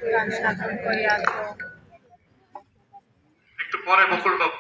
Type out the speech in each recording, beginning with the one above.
প্রাণ সাধন করিয়াছ। একটু পরে বকুল বাবু।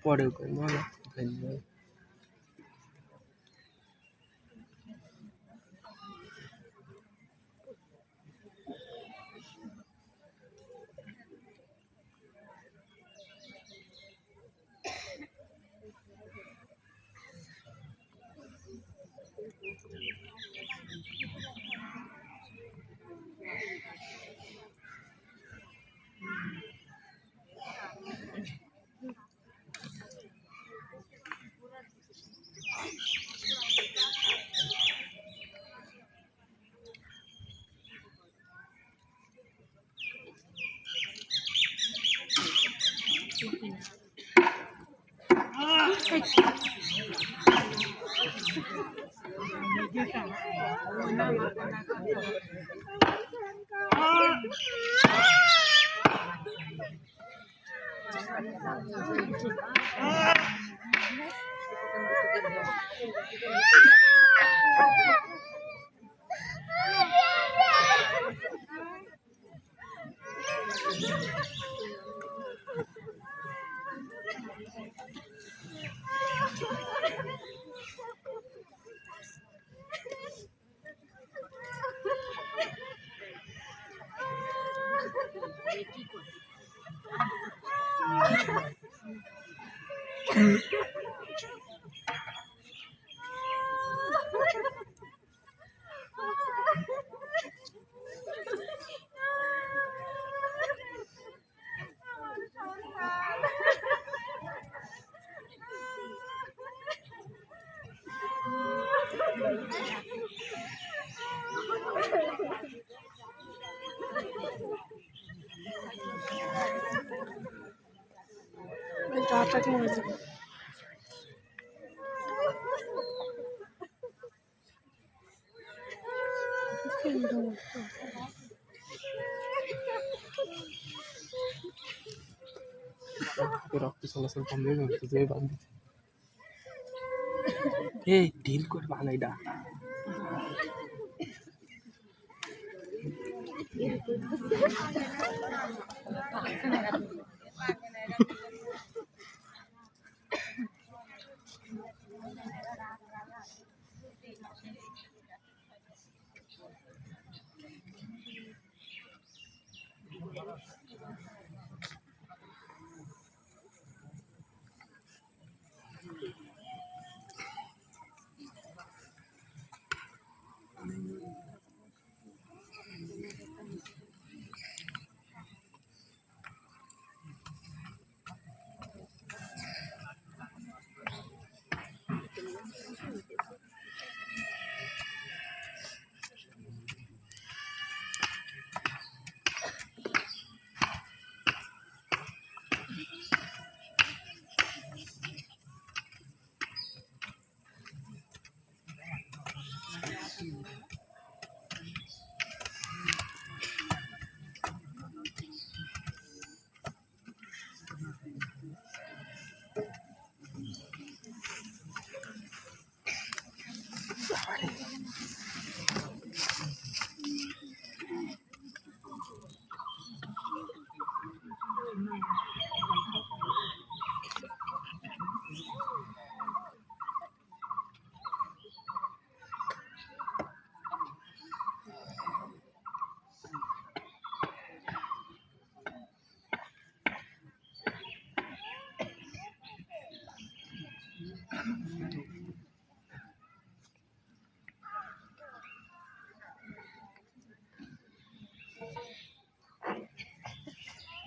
পরে করবো ধন্যবাদ। রক্ত চলাচল বন্ধ হয়ে যাবে যে বান্ধি এই ঢিল করে বানাইডা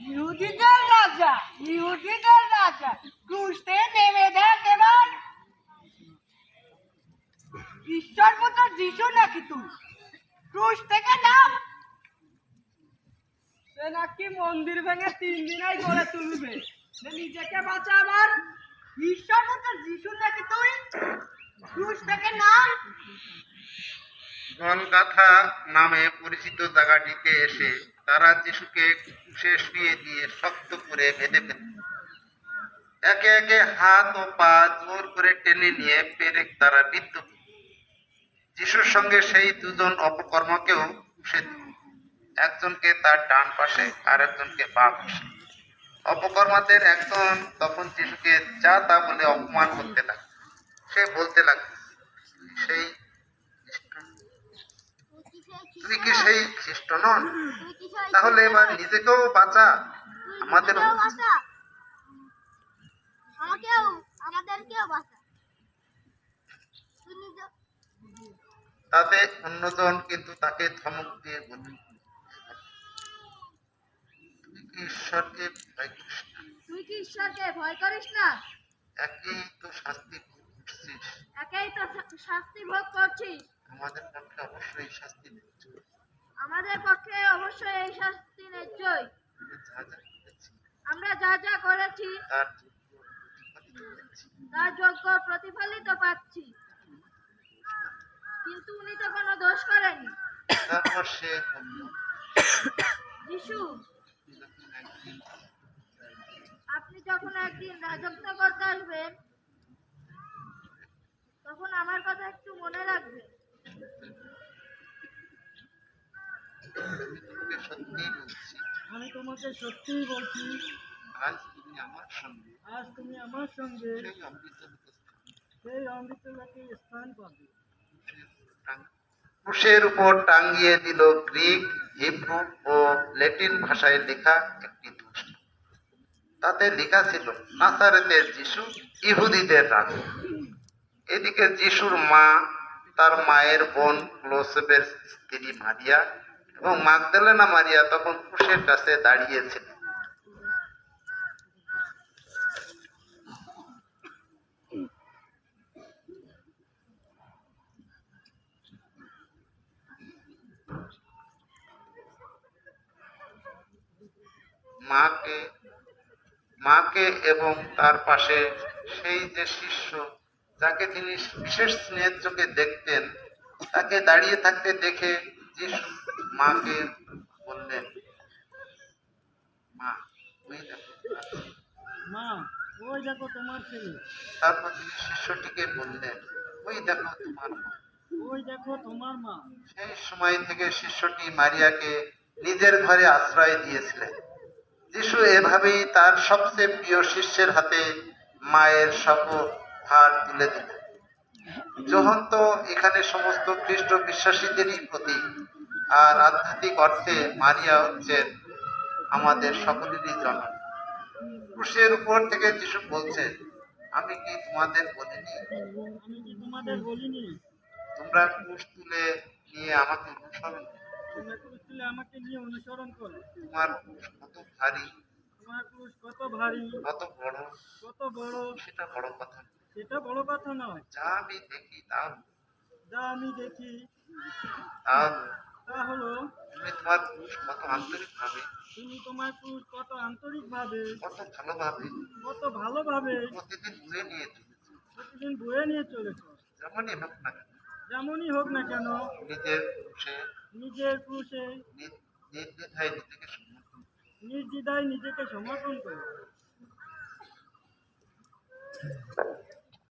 ইহুদিদের রাজা, ইহুদিদের রাজা, ক্রুশে নেমে দেখ এবার। ঈশ্বর পুত্র যিশু নাকি তুই? ক্রুশ থেকে নাম। এ নাকি মন্দির ভেঙে 3 দিনেই গড়ে তুলবে। নিজেকে বাঁচা আবার। ঈশ্বর মতো যিশু নাকি তুই ক্রুশ থেকে নাম। গলগাথা নামে পরিচিত জায়গাটিতে এসে তারা যিশুকে ক্রুশে শুইয়ে দিয়ে শক্ত করে বেঁধে ফেলল। একে একে হাত ও পা জোর করে টেনে নিয়ে পেরেক দ্বারা বিদ্ধ করল। যিশুর সঙ্গে সেই দুজন অপকর্মকেও ক্রুশে দিল, একজনকে তার ডান পাশে আর একজনকে বাম পাশে। অপকর্মাদের একজন তখন যিশুকে যা তা বলে অপমান করতে লাগলো। সে বলতে লাগলো, সেই তুই কি সেই খ্রিস্ট নন? তাহলে এবার নিজেকেও বাঁচা, আমাদের তাতে অন্যজন কিন্তু তাকে ধমক দিয়ে বলল, তুই কি ঈশ্বরকে ভয় করিস না? তুই কি ঈশ্বরকে ভয় করিস না? একই তো শাস্তি ভোগ করছিস, একাই তো শাস্তি ভোগ করছিস। আমাদের পক্ষে অবশ্যই শাস্তি ন্যায্য। আমাদের পক্ষে অবশ্যই এই শাস্তি ন্যায্যই। আমরা যা যা করেছি আমরা যা যা করেছি তার যোগ্য প্রতিফলিত পাচ্ছি। তার যোগ্য প্রতিফলিত পাচ্ছি। কিন্তু উনি তো কোনো দোষ করেনি। তারপর সে বলল, যিশু, যখন একদিন আপনি যখন একদিন রাজত্ব করতে আসবেন, তখন আমার কথা একটু মনে রাখবেন। আমি তোমাকে সত্যিই বলছি, আমি তোমাকে সত্যিই বলছি, আজ তুমি আমার সঙ্গে আজ তুমি আমার সঙ্গে সেই অমৃত লোকে সেই অমৃত লোকে স্থান পাবে। ক্রুশের উপর টাঙ্গিয়ে দিল গ্রিক, হিব্রু ও ল্যাটিন ভাষায় লেখা একটি দোষ। তাতে লেখা ছিল, নাসারেতের যিশু, ইহুদিদের রাজা। এদিকে যিশুর মা, তার মায়ের বোন ক্লোসেবের স্ত্রী মারিয়া এবং মাগদলেনা মারিয়া তখন ক্রুশের কাছে দাঁড়িয়েছিলেন। মাকে মাকে এবং তার পাশে সেই যে শিষ্য যাকে তিনি বিশেষ স্নেহের চোখে দেখতেন, তাকে দাঁড়িয়ে থাকতে দেখে যিশু মাকে বললেন, মা, ওই দেখো তোমার ছেলে। মা, ওই দেখো তোমার ছেলে। তারপর তিনি শিষ্যটিকে বললেন, ওই দেখো তোমার মা। ওই দেখো তোমার মা। সেই সময় থেকে শিষ্যটি মারিয়াকে নিজের ঘরে আশ্রয় দিয়েছিলেন। যিশু এভাবেই তার সবচেয়ে প্রিয় শিষ্যের হাতে মায়ের ভার তুলে দিলেন। যোহন তো এখানে সমস্ত খ্রিস্ট বিশ্বাসীদেরই প্রতীক, আর আধ্যাত্মিক অর্থে মারিয়া হচ্ছেন আমাদের সকলেরই জনক। ক্রুশের উপর থেকে যিশু বলছেন, আমি কি তোমাদের বলিনি, আমি কি তোমাদের বলিনি, তোমরা ক্রুশ তুলে নিয়ে আমাকে অনুসরণ করো। তোমরা ক্রুশ তুলে আমাকে নিয়ে অনুসরণ করো। তোমার ক্রুশ কত ভারী, তোমার ক্রুশ কত ভারী, কত বড়, কত বড়, সেটা বড় কথা নয়। সেটা বড় কথা নয়। যা আমি দেখি তা যা আমি দেখি হলো, তা হলো, তুমি তোমার ক্রুশ কত আন্তরিকভাবে, তুমি তোমার ক্রুশ কত আন্তরিকভাবে, কত ভালোভাবে কত ভালোভাবে প্রতিদিন বয়ে নিয়ে চলেছো। প্রতিদিন বয়ে নিয়ে চলেছ। যেমনই হোক না কেন, যেমনই হোক না কেন, নিজের ক্রুশে নিজের ক্রুশে নির্দ্বিধায় নিজেকে সমর্পণ করো। নির্দ্বিধায় নিজেকে সমর্পণ করো।